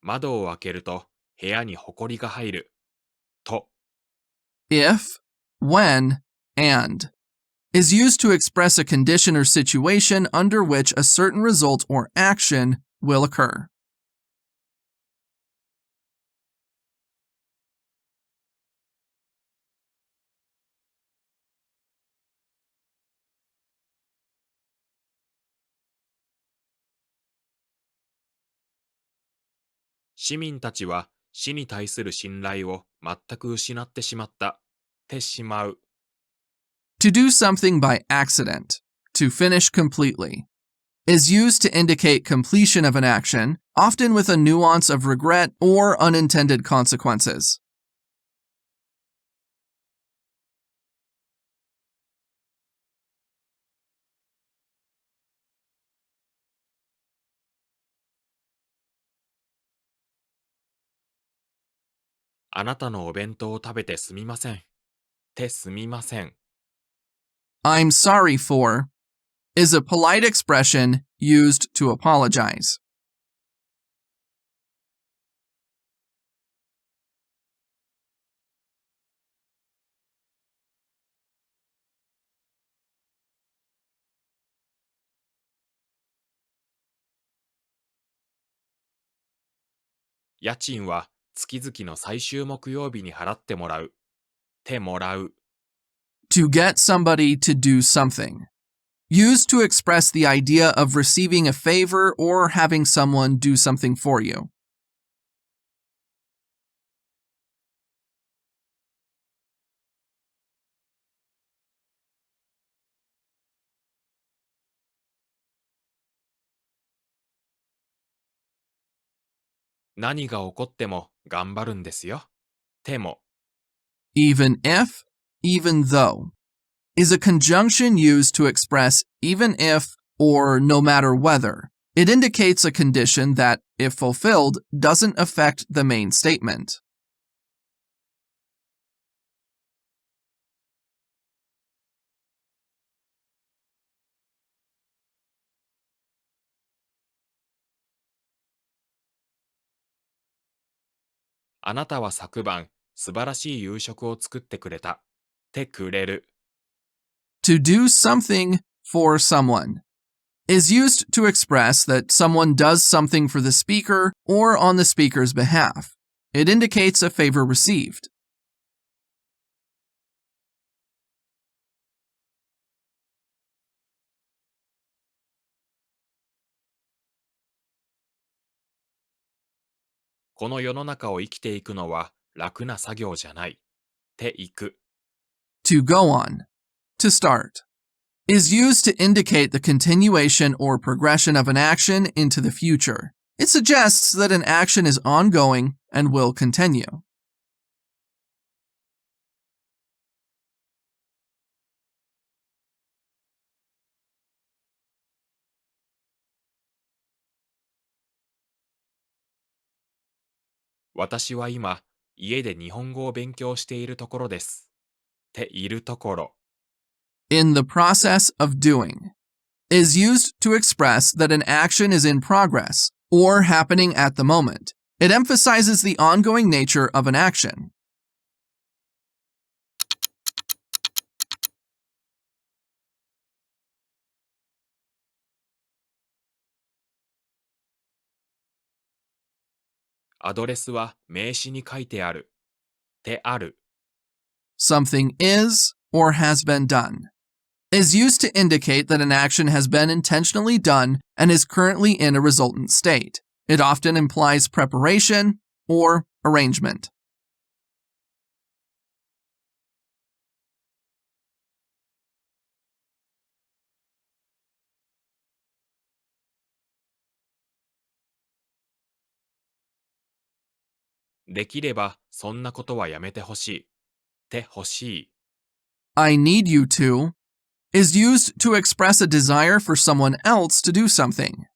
窓を開けると部屋にほこりが入る。と、If, when, and is used to express a condition or situation under which a certain result or action will occur. 市民たちは死に対する信頼を全く失ってしまった。てしまう。To do something by accident, to finish completely, is used to indicate completion of an action, often with a nuance of regret or unintended consequences. あなたのお弁当を食べてすみません。てすみません。I'm sorry for is a polite expression used to apologize. 家賃は月々の最終木曜日に払ってもらう。てもらう。To get somebody to do something. Used to express the idea of receiving a favor or having someone do something for you. 何が起こっても頑張るんですよ。ても、Even if, even though, is a conjunction used to express even if or no matter whether. It indicates a condition that, if fulfilled, doesn't affect the main statement. あなたは昨晩素晴らしい夕食を作ってくれた。てくれる。To do something for someone is used to express that someone does something for the speaker or on the speaker's behalf. It indicates a favor received. この世の中を生きていくのは楽な作業じゃない。ていく。To go on, to start, is used to indicate the continuation or progression of an action into the future. It suggests that an action is ongoing and will continue. 私は今、家で日本語を勉強しているところです。ているところ。In the process of doing is used to express that an action is in progress or happening at the moment. It emphasizes the ongoing nature of an action. アドレスは名刺に書いてある。てある。Something is or has been done is used to indicate that an action has been intentionally done and is currently in a resultant state. It often implies preparation or arrangement. できればそんなことはやめてほしい。てほしい。I need you to is used to express a desire for someone else to do something.